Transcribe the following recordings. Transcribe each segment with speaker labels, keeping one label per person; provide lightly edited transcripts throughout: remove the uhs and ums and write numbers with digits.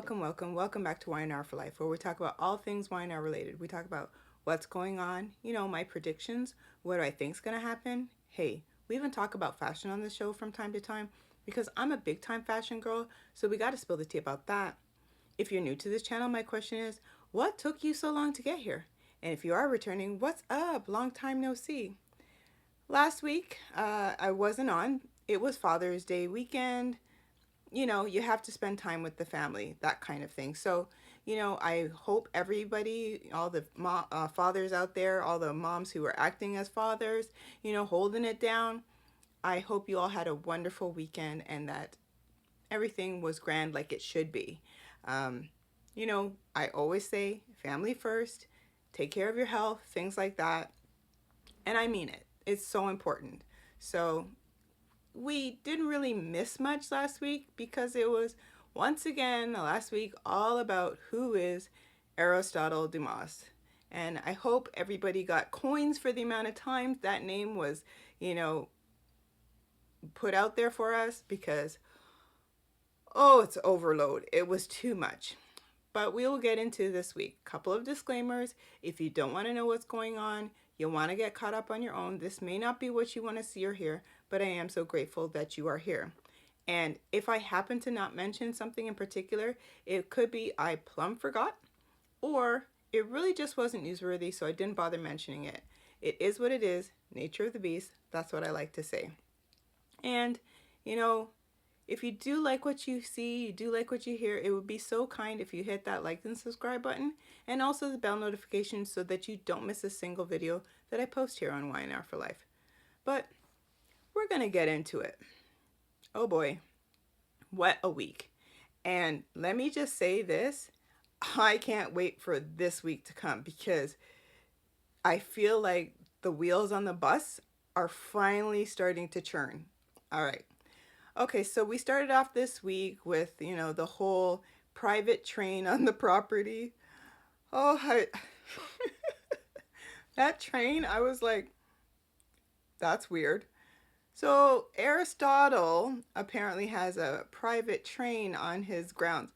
Speaker 1: welcome back to Y&R For Life, where we talk about all things Y&R related. We talk about what's going on, my predictions, what do I think's gonna happen. Hey, we even talk about fashion on the show from time to time because I'm a big time fashion girl, so we gotta spill the tea about that. If you're new to this channel, my question is, what took you so long to get here? And if you are returning, what's up? Long time no see. Last week, I wasn't on. It was Father's Day weekend. You have to spend time with the family, that kind of thing. So, I hope everybody, all the fathers out there, all the moms who are acting as fathers, holding it down, I hope you all had a wonderful weekend and that everything was grand like it should be. I always say family first, take care of your health, things like that. And I mean it. It's so important. So, we didn't really miss much last week because it was once again last week all about who is Aristotle Dumas. And I hope everybody got coins for the amount of times that name was, put out there for us because, it's overload. It was too much. But we will get into this week. Couple of disclaimers. If you don't want to know what's going on, you want to get caught up on your own, this may not be what you want to see or hear, but I am so grateful that you are here. And if I happen to not mention something in particular, it could be I plumb forgot, or it really just wasn't newsworthy, so I didn't bother mentioning it. It is what it is, nature of the beast, that's what I like to say. And, if you do like what you see, you do like what you hear, it would be so kind if you hit that like and subscribe button and also the bell notification so that you don't miss a single video that I post here on Y&R For Life. But we're going to get into it. Oh boy, what a week. And let me just say this, I can't wait for this week to come because I feel like the wheels on the bus are finally starting to churn. All right. Okay, so we started off this week with, the whole private train on the property. That train, I was like, that's weird. So Aristotle apparently has a private train on his grounds.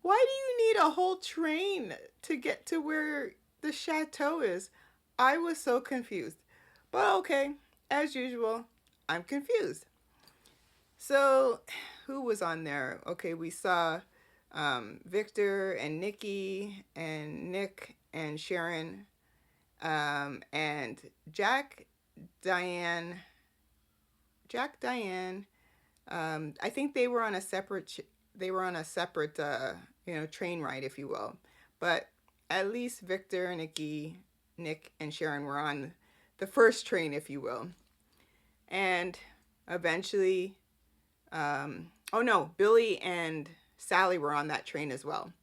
Speaker 1: Why do you need a whole train to get to where the chateau is? I was so confused. But okay, as usual, I'm confused. So, who was on there? Okay, we saw Victor and Nikki and Nick and Sharon and Diane. I think they were on a separate. Train ride, if you will. But at least Victor, Nikki, Nick, and Sharon were on the first train, if you will. And eventually. Billy and Sally were on that train as well.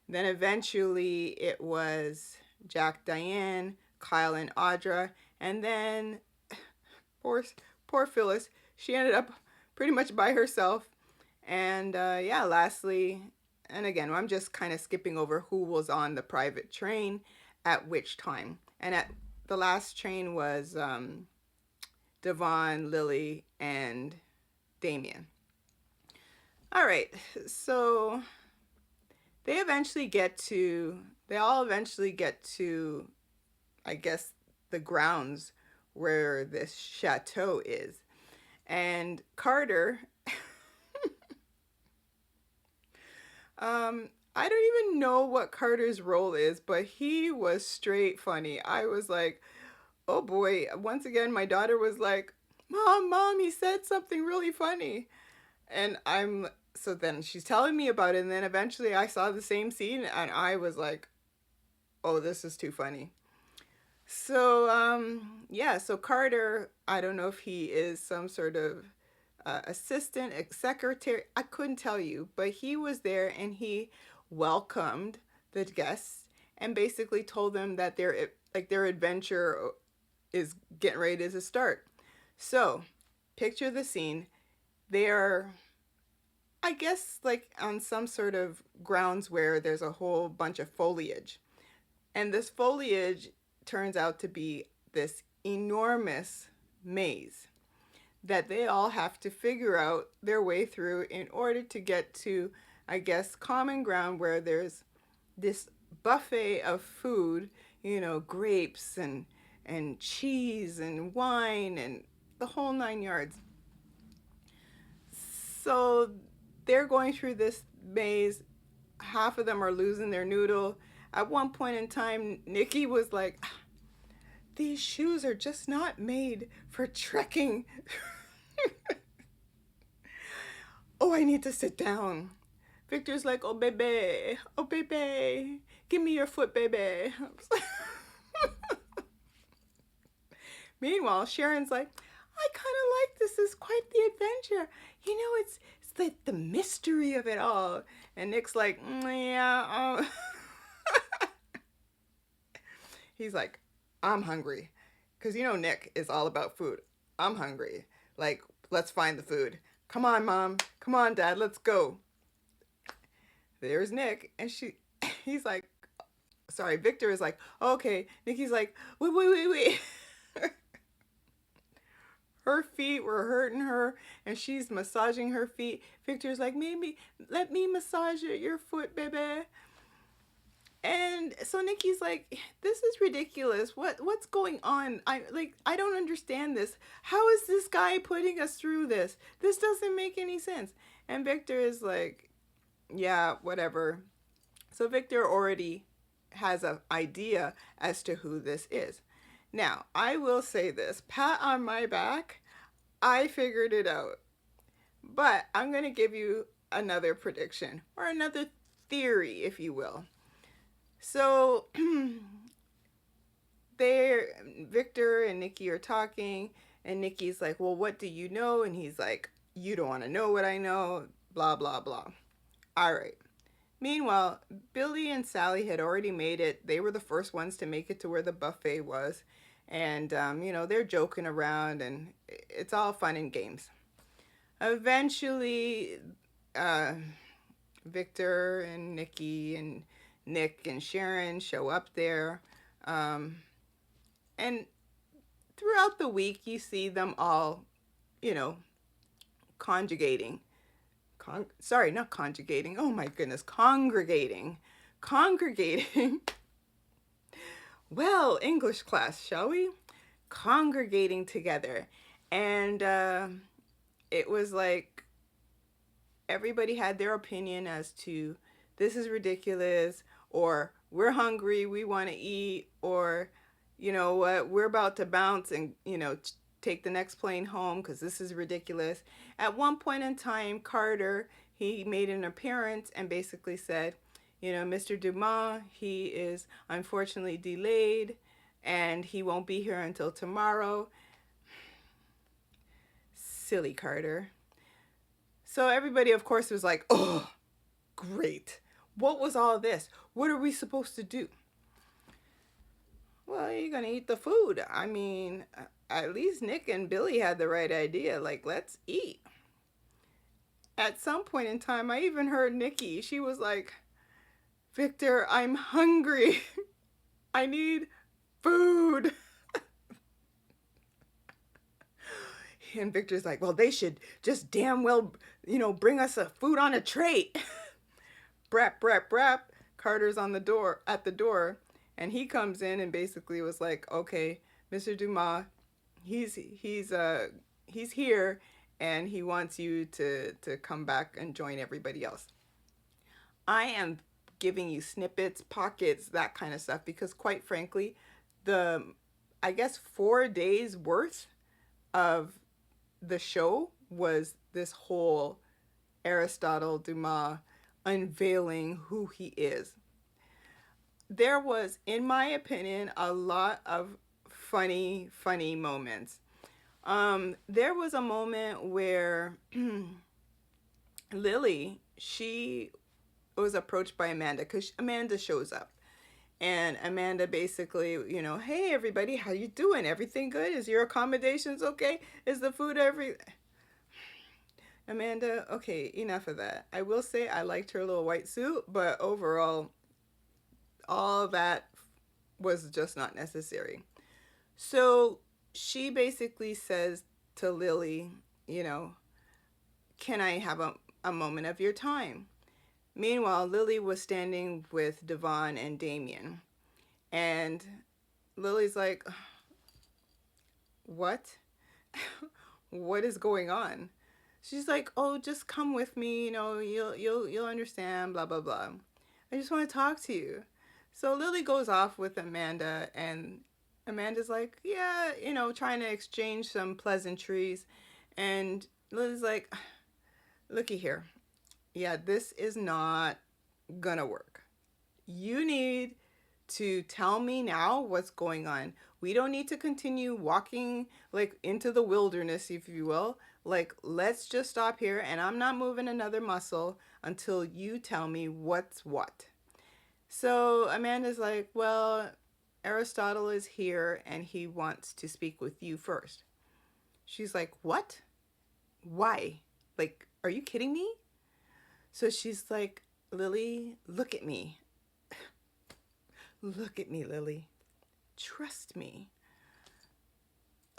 Speaker 1: Then eventually it was Jack, Diane, Kyle, and Audra. And then poor Phyllis, she ended up pretty much by herself. And lastly, and again, I'm just kind of skipping over who was on the private train at which time. And at the last train was Devon, Lily, and Damien. All right, so they all eventually get to, I guess, the grounds where this chateau is. And Carter, I don't even know what Carter's role is, but he was straight funny. I was like, oh boy, once again, my daughter was like, Mom, he said something really funny. And so then she's telling me about it, and then eventually I saw the same scene, and I was like, oh, this is too funny. So, so Carter, I don't know if he is some sort of assistant, secretary, I couldn't tell you, but he was there, and he welcomed the guests, and basically told them that their adventure is getting ready to start. So, picture the scene. They are, I guess, like on some sort of grounds where there's a whole bunch of foliage. And this foliage turns out to be this enormous maze that they all have to figure out their way through in order to get to I guess, common ground where there's this buffet of food, grapes and cheese and wine and the whole nine yards. So they're going through this maze. Half of them are losing their noodle. At one point in time, Nikki was like, these shoes are just not made for trekking. Oh, I need to sit down. Victor's like, oh, baby, give me your foot, baby. Meanwhile, Sharon's like, I kind of like this. This is quite the adventure. It's the mystery of it all. And Nick's like, yeah. He's like, I'm hungry. Because Nick is all about food. I'm hungry. Like, let's find the food. Come on, Mom. Come on, Dad. Let's go. There's Nick. And he's like, sorry, Victor is like, okay. Nikki's like, wait. Her feet were hurting her, and she's massaging her feet. Victor's like, maybe let me massage your foot, baby. And so Nikki's like, this is ridiculous. What's going on? I don't understand this. How is this guy putting us through this? This doesn't make any sense. And Victor is like, yeah, whatever. So Victor already has an idea as to who this is. Now, I will say this, pat on my back, I figured it out. But I'm going to give you another prediction, or another theory, if you will. So, Victor and Nikki are talking, and Nikki's like, well, what do you know? And he's like, you don't want to know what I know, blah, blah, blah. All right. Meanwhile, Billy and Sally had already made it. They were the first ones to make it to where the buffet was. And, they're joking around, and it's all fun and games. Eventually, Victor and Nikki and Nick and Sharon show up there. And throughout the week, you see them all, conjugating. Not conjugating. Oh, my goodness. Congregating. Well, English class, shall we? Congregating together. And it was like everybody had their opinion as to this is ridiculous, or we're hungry, we want to eat, or you know what, we're about to bounce and take the next plane home because this is ridiculous. At one point in time, Carter, he made an appearance and basically said, Mr. Dumas, he is unfortunately delayed and he won't be here until tomorrow. Silly Carter. So everybody, of course, was like, oh, great. What was all this? What are we supposed to do? Well, you're going to eat the food. I mean, at least Nick and Billy had the right idea. Like, let's eat. At some point in time, I even heard Nikki. She was like, Victor, I'm hungry. I need food. And Victor's like, well, they should just damn well, bring us a food on a tray. Brap, brap, brap. Carter's at the door. And he comes in and basically was like, okay, Mr. Dumas, he's here and he wants you to come back and join everybody else. I am giving you snippets, pockets, that kind of stuff, because quite frankly, I guess 4 days worth of the show was this whole Aristotle Dumas unveiling who he is. There was, in my opinion, a lot of funny moments. There was a moment where Lily, she was approached by Amanda because Amanda shows up. And Amanda basically, hey, everybody, how you doing? Everything good? Is your accommodations okay? Is the food Amanda, okay, enough of that. I will say I liked her little white suit, but overall, all that was just not necessary. So she basically says to Lily, can I have a moment of your time? Meanwhile, Lily was standing with Devon and Damien. And Lily's like, what? What is going on? She's like, oh, just come with me, you'll understand, blah blah blah. I just want to talk to you. So Lily goes off with Amanda, and Amanda's like, yeah, trying to exchange some pleasantries. And Lily's like, looky here. Yeah, this is not gonna work. You need to tell me now what's going on. We don't need to continue walking like into the wilderness, if you will. Like, let's just stop here, and I'm not moving another muscle until you tell me what's what. So Amanda's like, well, Aristotle is here and he wants to speak with you first. She's like, what? Why? Like, are you kidding me? So she's like, Lily, look at me. Look at me, Lily. Trust me.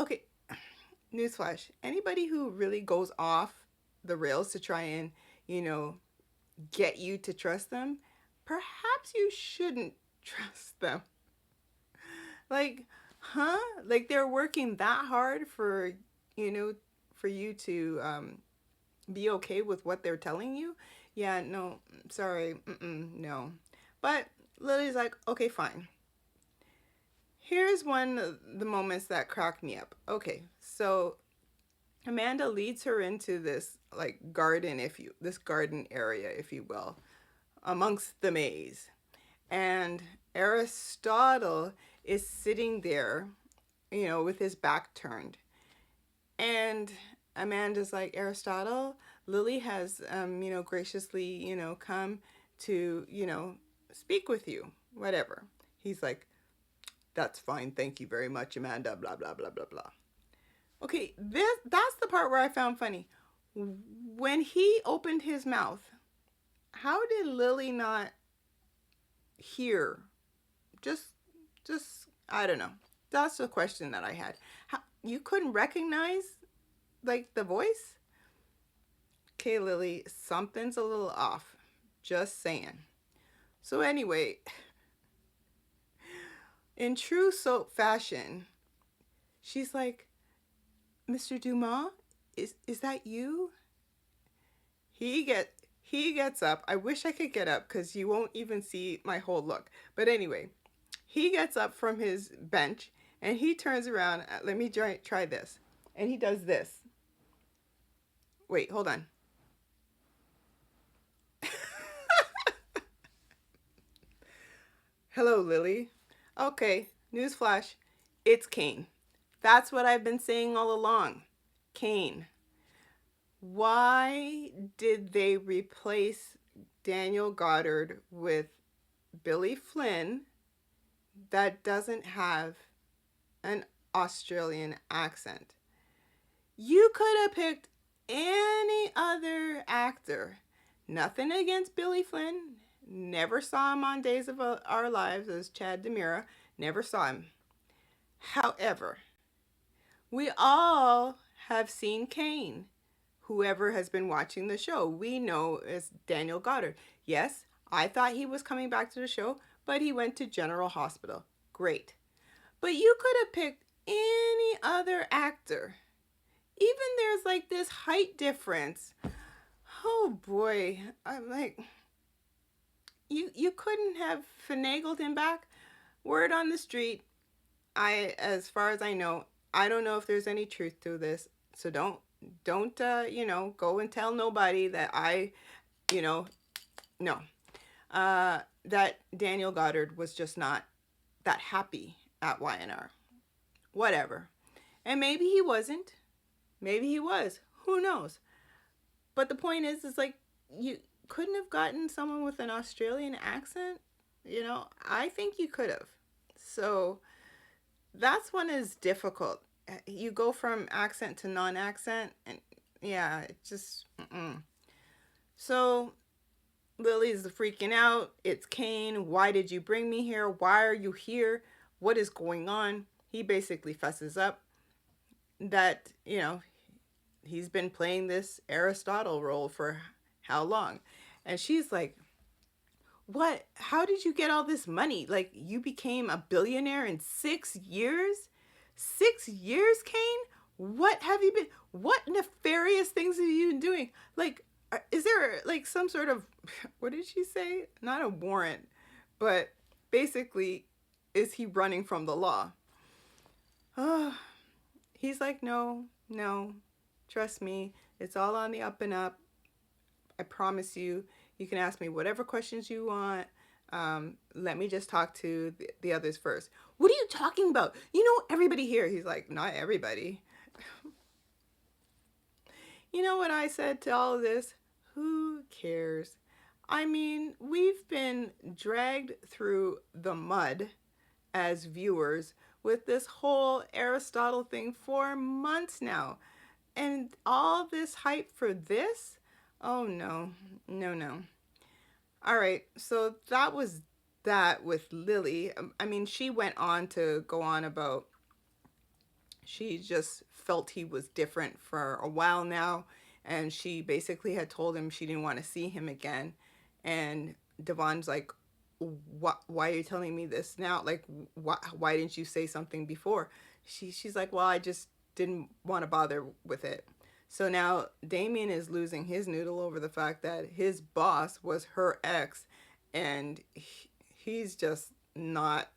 Speaker 1: Okay, newsflash. Anybody who really goes off the rails to try and, get you to trust them, perhaps you shouldn't trust them. Like, huh? Like they're working that hard for you to be okay with what they're telling you? Yeah, no, sorry, no. But Lily's like, okay, fine. Here's one of the moments that cracked me up. Okay, so Amanda leads her into this garden area, if you will, amongst the maze. And Aristotle is sitting there, with his back turned. And Amanda's like, Aristotle, Lily has, graciously, come to, speak with you, whatever. He's like, that's fine. Thank you very much, Amanda, blah, blah, blah, blah, blah. Okay, that's the part where I found funny. When he opened his mouth, how did Lily not hear? Just, I don't know. That's the question that I had. You couldn't recognize, the voice? Okay, Lily, something's a little off. Just saying. So anyway, in true soap fashion, she's like, Mr. Dumas, is that you? He gets up. I wish I could get up because you won't even see my whole look. But anyway, he gets up from his bench and he turns around. Let me try this. And he does this. Wait, hold on. Hello, Lily. Okay, newsflash. It's Cain. That's what I've been saying all along. Cain. Why did they replace Daniel Goddard with Billy Flynn that doesn't have an Australian accent? You could have picked any other actor. Nothing against Billy Flynn. Never saw him on Days of Our Lives as Chad Demira. Never saw him. However, we all have seen Cain. Whoever has been watching the show, we know as Daniel Goddard. Yes, I thought he was coming back to the show, but he went to General Hospital. Great. But you could have picked any other actor. Even there's this height difference. Oh boy, I'm like, you couldn't have finagled him back. Word on the street, as far as I know, I don't know if there's any truth to this, so don't go and tell nobody that no. That Daniel Goddard was just not that happy at Y&R. Whatever. And maybe he wasn't. Maybe he was. Who knows? But the point is you couldn't have gotten someone with an Australian accent. I think you could have. So that's one is difficult. You go from accent to non-accent, and yeah, it just So Lily's freaking out. It's Cain. Why did you bring me here? Why are you here? What is going on? He basically fesses up that he's been playing this Aristotle role for how long? And she's like, how did you get all this money? Like, you became a billionaire in 6 years? 6 years, Kane? What have you been, what nefarious things have you been doing? Like, is there like some sort of, what did she say? Not a warrant, but basically, is he running from the law? Oh, he's like, no, no, trust me. It's all on the up and up. I promise you. You can ask me whatever questions you want. Let me just talk to the others first. What are you talking about? You know, everybody here. He's like, not everybody. You know what I said to all of this? Who cares? I mean, we've been dragged through the mud as viewers with this whole Aristotle thing for months now. And all this hype for this? Oh no, no, no. All right, so that was that with Lily. I mean, she went on to go on about she just felt he was different for a while now, and she basically had told him she didn't want to see him again. And Devon's like, why are you telling me this now? Like, why didn't you say something before? She's like, well, I just didn't want to bother with it. So now Damien is losing his noodle over the fact that his boss was her ex, and he's just not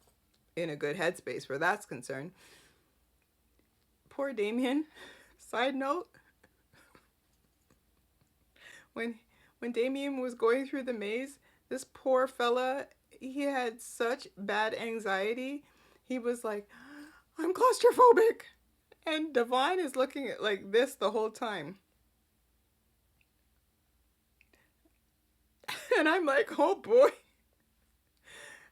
Speaker 1: in a good headspace where that's concerned. Poor Damien. Side note, when Damien was going through the maze, this poor fella, he had such bad anxiety. He was like, I'm claustrophobic. And Devon is looking at like this the whole time. And I'm like, oh boy.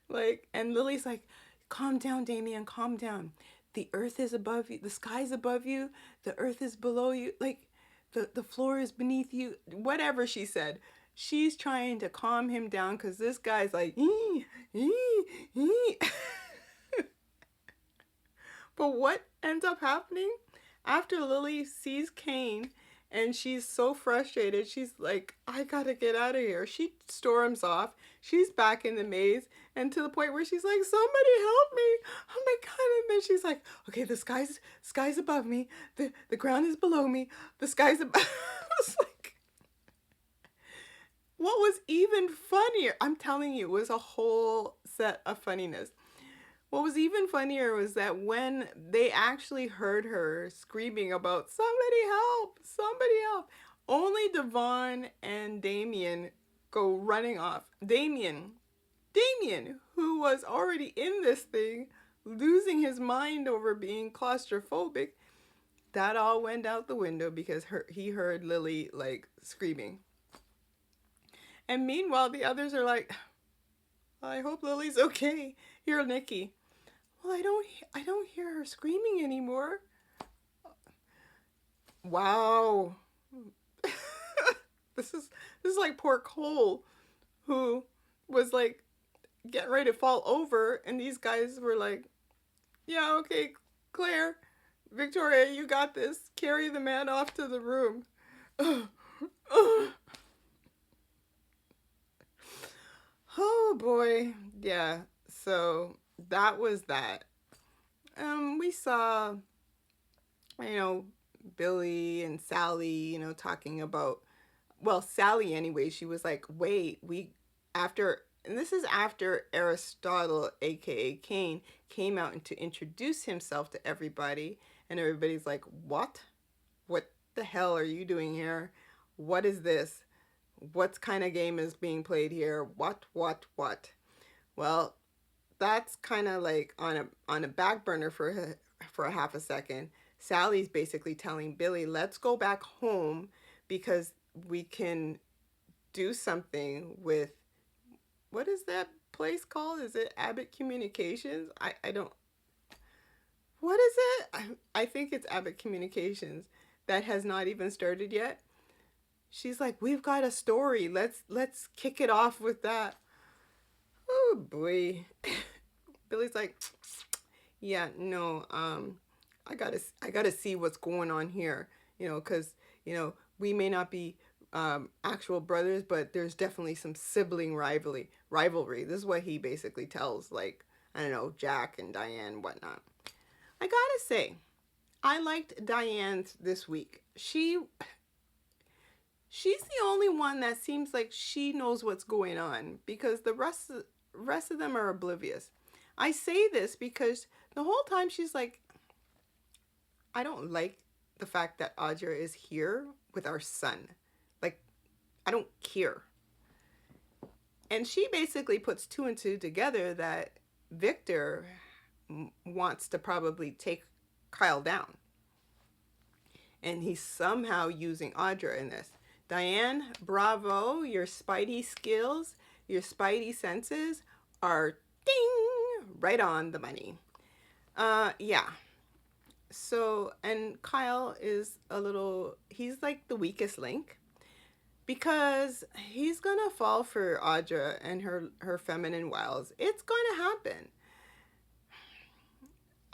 Speaker 1: Like, and Lily's like, calm down, Damien, calm down. The earth is above you. The sky's above you. The earth is below you. Like, the floor is beneath you. Whatever she said. She's trying to calm him down because this guy's like, ee, ee, ee. But what ends up happening? After Lily sees Kane and she's so frustrated, she's like, I gotta get out of here. She storms off. She's back in the maze, and to the point where she's like, somebody help me. Oh my God. And then she's like, okay, the sky's above me. The ground is below me. The sky's above. I was like, what was even funnier? I'm telling you, it was a whole set of funniness. What was even funnier was that when they actually heard her screaming about somebody help, only Devon and Damien go running off. Damien, who was already in this thing, losing his mind over being claustrophobic, that all went out the window because he heard Lily like screaming. And meanwhile, the others are like, I hope Lily's okay. Here, Nikki. Well, I don't hear her screaming anymore. Wow. This is like poor Cole, who was like getting ready to fall over, and these guys were like, yeah, okay, Claire, Victoria, you got this. Carry the man off to the room. Oh boy. Yeah. So that was that. We saw, Billy and Sally, talking about, well, Sally anyway, she was like, wait, and this is after Aristotle, aka Kane, came out to introduce himself to everybody, and everybody's like, what? What the hell are you doing here? What is this? What kind of game is being played here? What? Well, that's kind of like on a back burner for a half a second. Sally's basically telling Billy, let's go back home because we can do something with, what is that place called? Is it Abbott Communications? I don't, what is it? I think it's Abbott Communications that has not even started yet. She's like, we've got a story. Let's kick it off with that. Oh boy. Billy's like, yeah, no, I gotta see what's going on here, because we may not be actual brothers, but there's definitely some sibling rivalry. This is what he basically tells, like, I don't know, Jack and Diane, whatnot. I gotta say, I liked Diane's this week. She's the only one that seems like she knows what's going on, because the rest of them are oblivious. I say this because the whole time she's like, I don't like the fact that Audra is here with our son. Like, I don't care. And she basically puts two and two together that Victor wants to probably take Kyle down. And he's somehow using Audra in this. Diane, bravo. Your spidey skills, your spidey senses are ding right on the money. Yeah. So, and Kyle is he's like the weakest link, because he's gonna fall for Audra and her feminine wiles. It's gonna happen.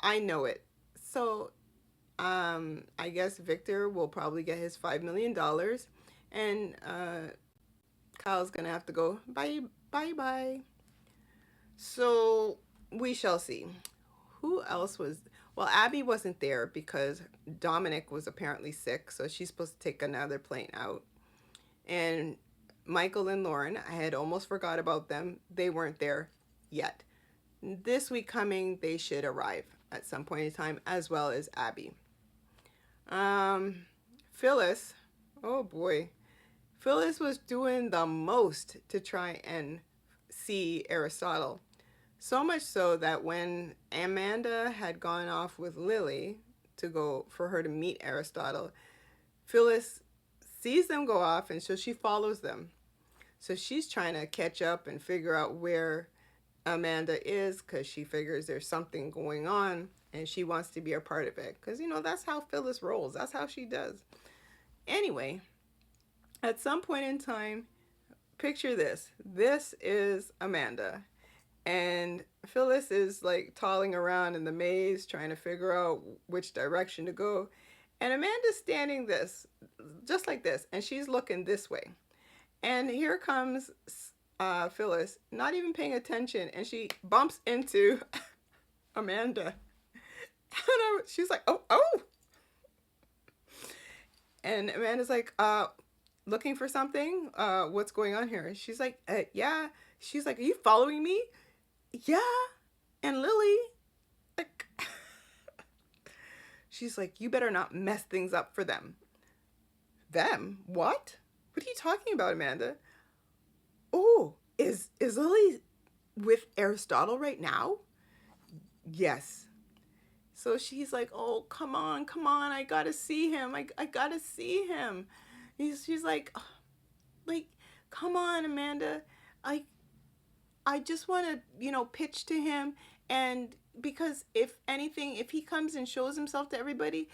Speaker 1: I know it. So, I guess Victor will probably get his $5 million, and Kyle's gonna have to go bye. So we shall see. Who else was? Well, Abby wasn't there because Dominic was apparently sick, so she's supposed to take another plane out. And Michael and Lauren, I had almost forgot about them. They weren't there yet. This week coming, they should arrive at some point in time, as well as Abby. Phyllis, oh boy. Phyllis was doing the most to try and see Aristotle. So much so that when Amanda had gone off with Lily for her to meet Aristotle, Phyllis sees them go off, and so she follows them. So she's trying to catch up and figure out where Amanda is, because she figures there's something going on and she wants to be a part of it. Because, that's how Phyllis rolls. That's how she does. Anyway, at some point in time, picture this. This is Amanda. And Phyllis is like tolling around in the maze trying to figure out which direction to go. And Amanda's standing just like this, and she's looking this way. And here comes Phyllis, not even paying attention, and she bumps into Amanda. And she's like, oh. And Amanda's like, looking for something? What's going on here? She's like, yeah. She's like, are you following me? Yeah. And Lily, like, she's like, you better not mess things up for them. Them? What? What are you talking about, Amanda? Oh, is Lily with Aristotle right now? Yes. So she's like, oh, come on, I gotta see him. I gotta see him. She's like, come on, Amanda. I just want to, pitch to him. And because if anything, if he comes and shows himself to everybody,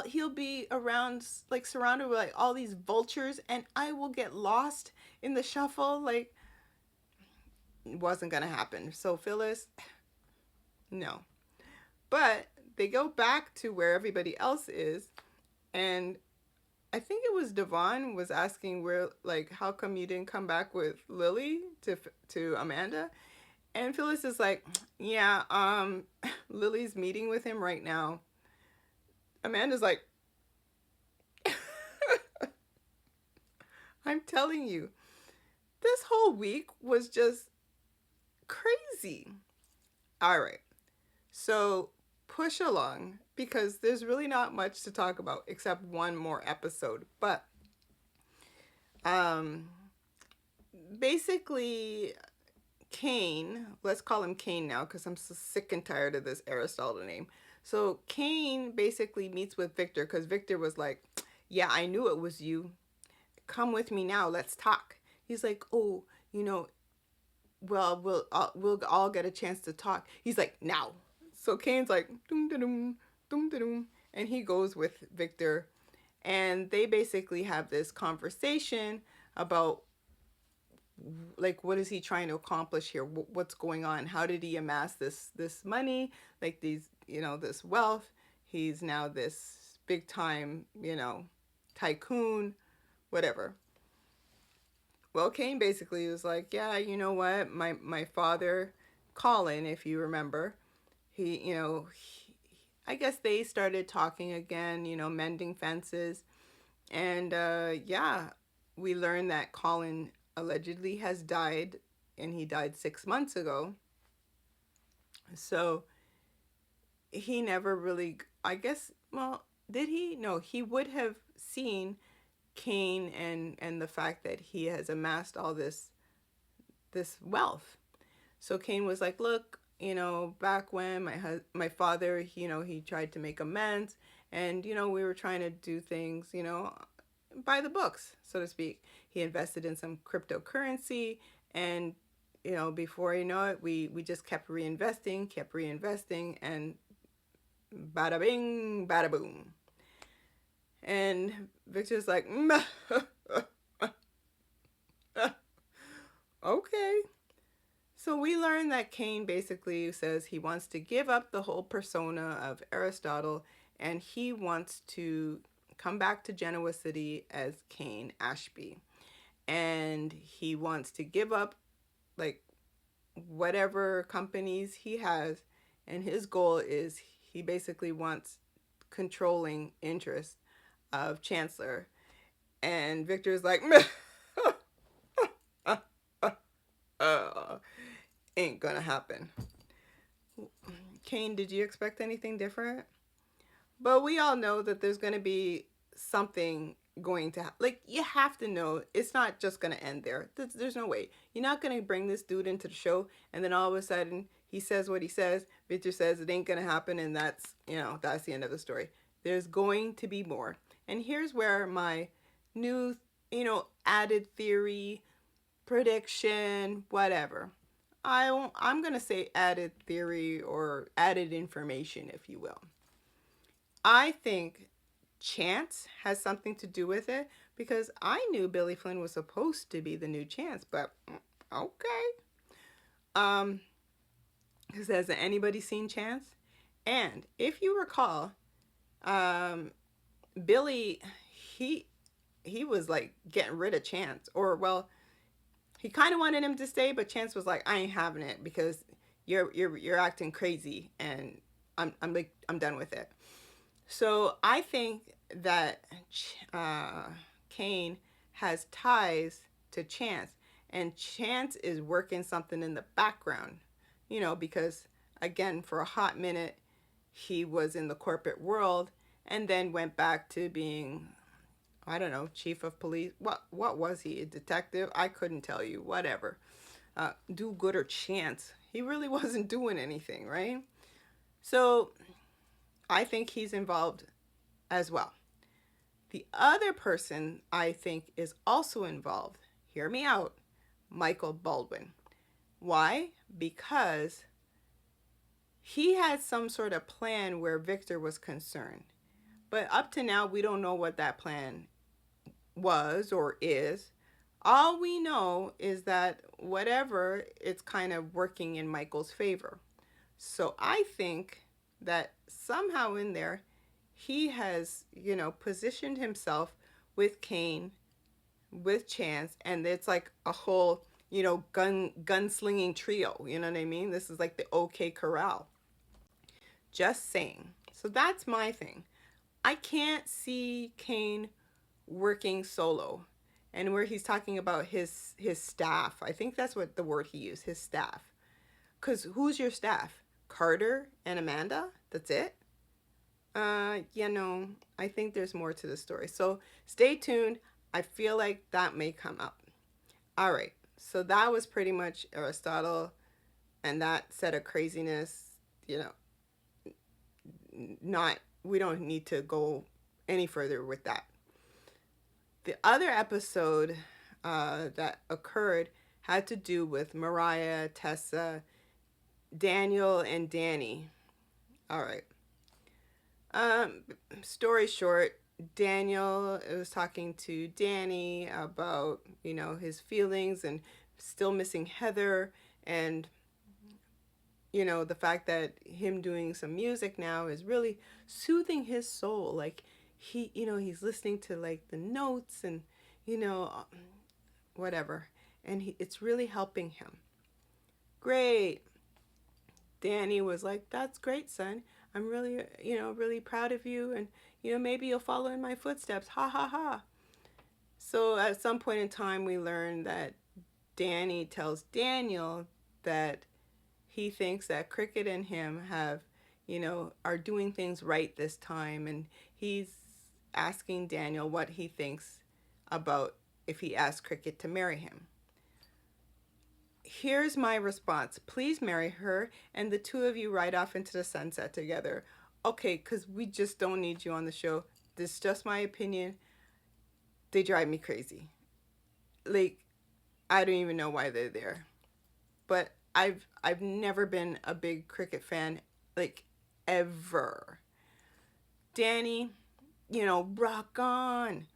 Speaker 1: he'll be around, like, surrounded with like all these vultures, and I will get lost in the shuffle. Like, it wasn't gonna happen. So Phyllis, no. But they go back to where everybody else is, and I think it was Devon was asking how come you didn't come back with Lily to Amanda? And Phyllis is like, yeah, Lily's meeting with him right now. Amanda's like, I'm telling you, this whole week was just crazy. All right. So push along, because there's really not much to talk about except one more episode. But basically, Kane, let's call him Kane now because I'm so sick and tired of this Aristotle name. So Kane basically meets with Victor because Victor was like, yeah, I knew it was you. Come with me now. Let's talk. He's like, oh, well, we'll all get a chance to talk. He's like, now. So Kane's like, dum-da-dum, dum-da-dum. And he goes with Victor. And they basically have this conversation about, like, what is he trying to accomplish here? What's going on? How did he amass this money? Like, this wealth. He's now this big time, tycoon. whatever. Well, Cain basically was like, yeah, you know what? My father, Colin, if you remember, I guess they started talking again, mending fences. And yeah, we learned that Colin allegedly has died, and he died 6 months ago. So he never really, I guess, well, did he? No, he would have seen Cain and the fact that he has amassed all this wealth. So Cain was like, look, back when my father, he tried to make amends, and we were trying to do things, by the books, so to speak. He invested in some cryptocurrency, and before you know it, we just kept reinvesting, and bada bing, bada boom. And Victor's like, okay. So we learned that Cain basically says he wants to give up the whole persona of Aristotle, and he wants to come back to Genoa City as Cain Ashby. And he wants to give up like whatever companies he has, and his goal is he basically wants controlling interest of Chancellor. And Victor's like, ain't gonna happen. Cain, did you expect anything different? But we all know that there's gonna be something going to like, you have to know it's not just gonna end there. There's no way. You're not gonna bring this dude into the show and then all of a sudden he says what he says, Victor says it ain't gonna happen, and that's the end of the story. There's going to be more. And here's where my new added theory, prediction, whatever, I'm gonna say added theory or added information, if you will. I think Chance has something to do with it, because I knew Billy Flynn was supposed to be the new Chance, but okay. Because has anybody seen Chance? And if you recall, Billy, he was like getting rid of Chance, or well, he kind of wanted him to stay, but Chance was like, I ain't having it because you're acting crazy, and I'm done with it. So I think that Cain has ties to Chance, and Chance is working something in the background, because again, for a hot minute, he was in the corporate world and then went back to being, I don't know, chief of police. What was he? A detective? I couldn't tell you. Whatever. Do good or Chance. He really wasn't doing anything, right? So I think he's involved as well. The other person I think is also involved, hear me out, Michael Baldwin. Why? Because he had some sort of plan where Victor was concerned. But up to now, we don't know what that plan was or is. All we know is that whatever, it's kind of working in Michael's favor. So I think that somehow in there, he has, positioned himself with Cain, with Chance, and it's like a whole, gunslinging trio. You know what I mean? This is like the OK Corral. Just saying. So that's my thing. I can't see Cain working solo, and where he's talking about his staff. I think that's what the word he used, his staff. Because who's your staff? Carter and Amanda? That's it? I think there's more to the story. So stay tuned. I feel like that may come up. All right. So that was pretty much Aristotle and that set of craziness. We don't need to go any further with that. The other episode that occurred had to do with Mariah, Tessa, Daniel, and Danny. All right. Story short, Daniel was talking to Danny about, his feelings and still missing Heather, and, the fact that him doing some music now is really soothing his soul. Like he's listening to like the notes and, you know, whatever. And it's really helping him. Great. Danny was like, that's great, son. I'm really, really proud of you. And, maybe you'll follow in my footsteps. Ha ha ha. So at some point in time, we learn that Danny tells Daniel that he thinks that Cricket and him are doing things right this time. And he's asking Daniel what he thinks about if he asks Cricket to marry him. Here's my response. Please marry her and the two of you ride off into the sunset together. Okay, because we just don't need you on the show. This is just my opinion. They drive me crazy. Like, I don't even know why they're there. But I've never been a big Cricket fan, like, ever. Danny, rock on.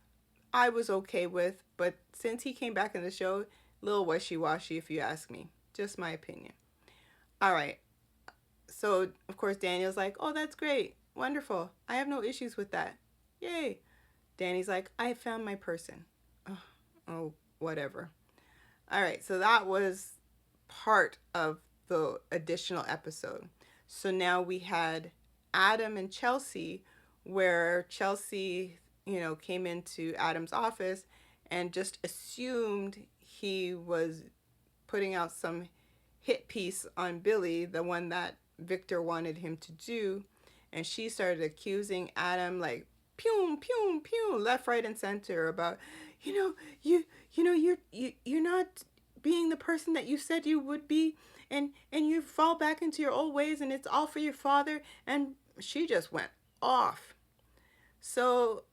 Speaker 1: I was okay with, but since he came back in the show, a little wishy-washy if you ask me. Just my opinion. All right. So, of course, Daniel's like, oh, that's great. Wonderful. I have no issues with that. Yay. Danny's like, I found my person. Oh, whatever. All right. So that was part of the additional episode. So now we had Adam and Chelsea, where Chelsea, came into Adam's office and just assumed he was putting out some hit piece on Billy, the one that Victor wanted him to do. And she started accusing Adam, like, pew, pew, pew, left, right, and center about, you're not being the person that you said you would be, and you fall back into your old ways, and it's all for your father. And she just went off. So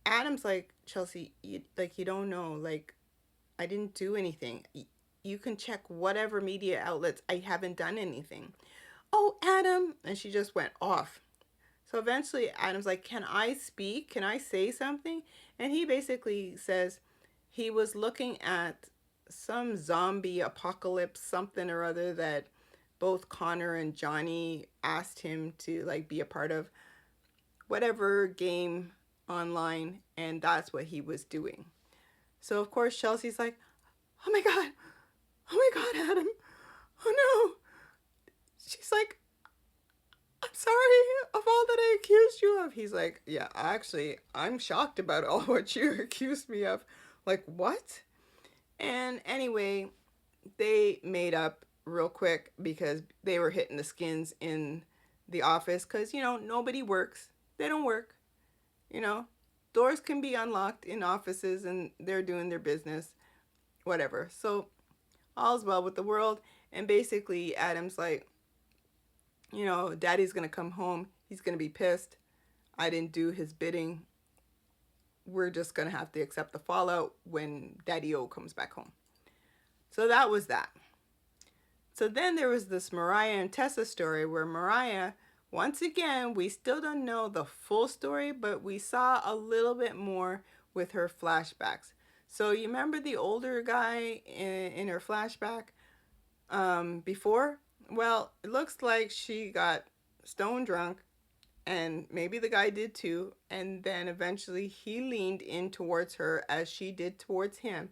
Speaker 1: Adam's like, Chelsea, you don't know, like, I didn't do anything. You can check whatever media outlets. I haven't done anything. Oh, Adam. And she just went off. So eventually Adam's like, can I speak? Can I say something? And he basically says he was looking at some zombie apocalypse, something or other, that both Connor and Johnny asked him to, like, be a part of, whatever game online, and that's what he was doing. So of course Chelsea's like, oh my god, Adam, oh no. She's like, I'm sorry of all that I accused you of. He's like, yeah, actually, I'm shocked about all what you accused me of. Like, what? And anyway, they made up real quick because they were hitting the skins in the office because, nobody works. They don't work. Doors can be unlocked in offices and they're doing their business, whatever. So all's well with the world. And basically Adam's like, Daddy's going to come home. He's going to be pissed. I didn't do his bidding. We're just going to have to accept the fallout when Daddy-O comes back home. So that was that. So then there was this Mariah and Tessa story where Mariah, once again, we still don't know the full story, but we saw a little bit more with her flashbacks. So you remember the older guy in her flashback before? Well, it looks like she got stone drunk, and maybe the guy did too, and then eventually he leaned in towards her as she did towards him.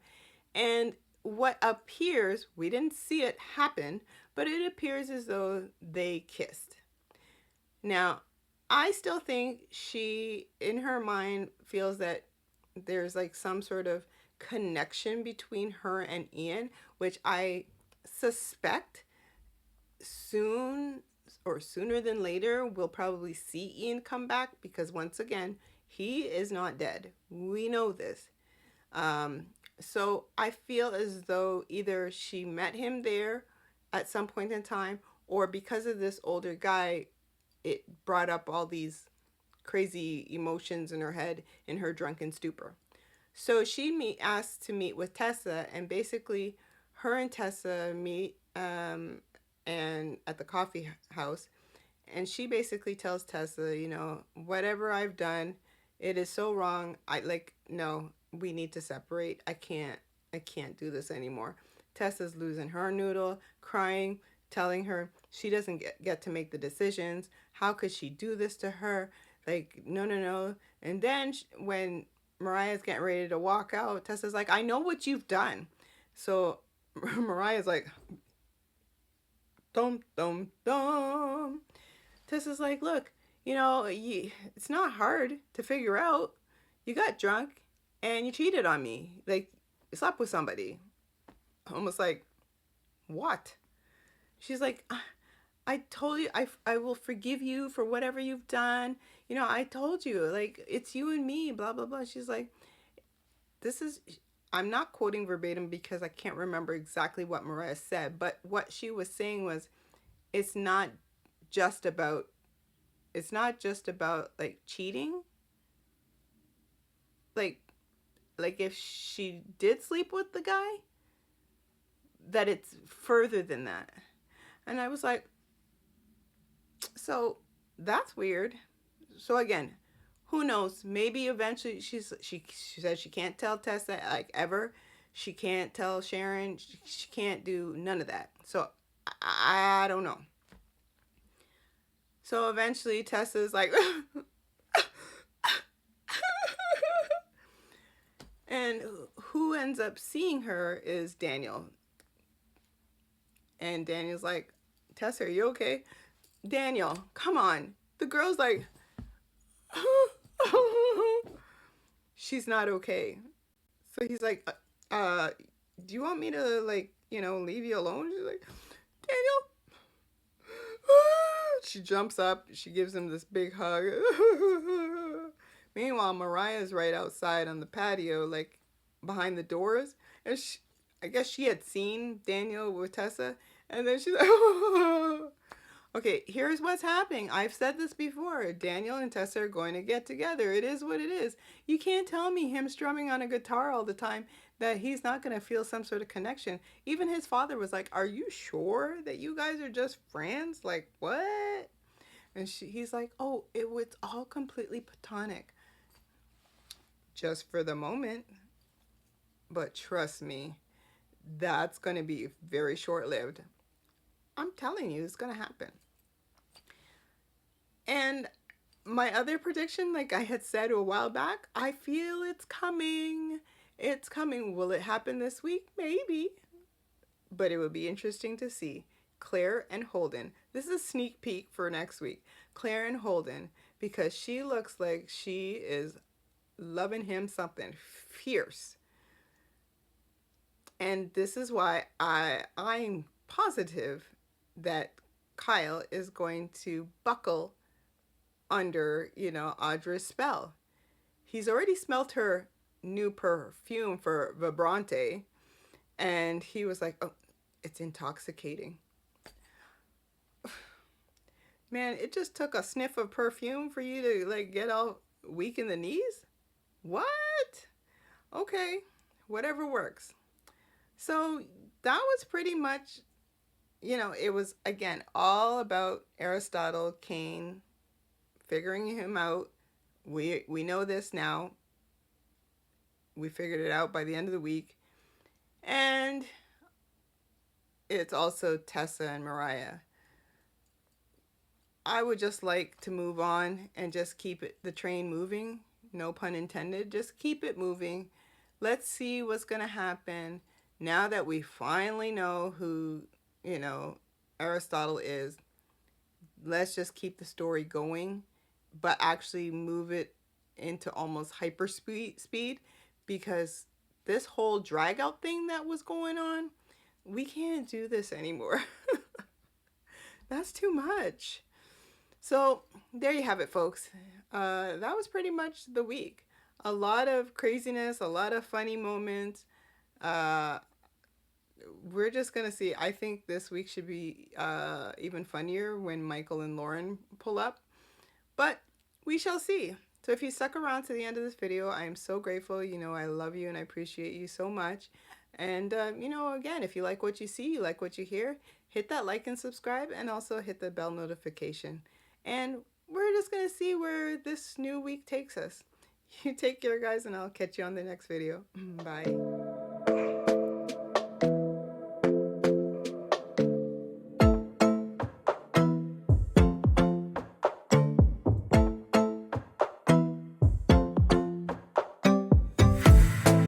Speaker 1: And what appears, we didn't see it happen, but it appears as though they kissed. Now, I still think she, in her mind, feels that there's like some sort of connection between her and Ian, which I suspect soon or sooner than later we'll probably see Ian come back, because once again, he is not dead. We know this. So I feel as though either she met him there at some point in time, or because of this older guy, it brought up all these crazy emotions in her head in her drunken stupor. So she asked to meet with Tessa, and basically her and Tessa meet and at the coffee house, and she basically tells Tessa, whatever I've done, it is so wrong. No, we need to separate. I can't do this anymore. Tessa's losing her noodle, crying, telling her she doesn't get to make the decisions. How could she do this to her? Like, no. And then when Mariah's getting ready to walk out, Tessa's like, I know what you've done. So Mariah's like, dum, dum, dum. Tessa's like, look, it's not hard to figure out. You got drunk and you cheated on me. Like, you slept with somebody. Almost like, what? She's like, I told you, I will forgive you for whatever you've done. I told you, like, it's you and me, blah, blah, blah. She's like, I'm not quoting verbatim because I can't remember exactly what Mariah said, but what she was saying was, it's not just about like cheating. Like if she did sleep with the guy, that it's further than that. And I was like, so that's weird. So again, who knows? Maybe eventually she said she can't tell Tessa, like, ever. She can't tell Sharon. She can't do none of that. So I don't know. So eventually Tessa's like, and who ends up seeing her is Daniel. And Daniel's like, Tessa, are you okay? Daniel, come on. The girl's like, she's not okay. So he's like, do you want me to, like, leave you alone? She's like, Daniel. She jumps up. She gives him this big hug. Meanwhile, Mariah's right outside on the patio, like, behind the doors. And I guess she had seen Daniel with Tessa. And then she's like, okay, here's what's happening. I've said this before. Daniel and Tessa are going to get together. It is what it is. You can't tell me him strumming on a guitar all the time that he's not going to feel some sort of connection. Even his father was like, are you sure that you guys are just friends? Like, what? And he's like, oh, it was all completely platonic. Just for the moment. But trust me, that's going to be very short-lived. I'm telling you, it's going to happen. And my other prediction, like I had said a while back, I feel it's coming. It's coming. Will it happen this week? Maybe. But it would be interesting to see. Claire and Holden. This is a sneak peek for next week. Claire and Holden, because she looks like she is loving him something fierce. And this is why I'm positive that Kyle is going to buckle under, Audra's spell. He's already smelt her new perfume for Vibrante, and he was like, oh, it's intoxicating. Man, it just took a sniff of perfume for you to, like, get all weak in the knees? What? Okay, whatever works. So that was pretty much, it was, again, all about Aristotle, Cain, figuring him out. We know this now. We figured it out by the end of the week. And it's also Tessa and Mariah. I would just like to move on and just keep the train moving. No pun intended. Just keep it moving. Let's see what's going to happen. Now that we finally know who, Aristotle is, let's just keep the story going, but actually move it into almost hyper speed, because this whole drag out thing that was going on, we can't do this anymore. That's too much. So there you have it, folks. That was pretty much the week. A lot of craziness, a lot of funny moments. We're just going to see. I think this week should be even funnier when Michael and Lauren pull up. But we shall see. So if you stuck around to the end of this video, I am so grateful. I love you and I appreciate you so much. And, again, if you like what you see, you like what you hear, hit that like and subscribe, and also hit the bell notification. And we're just going to see where this new week takes us. You take care, guys, and I'll catch you on the next video. Bye.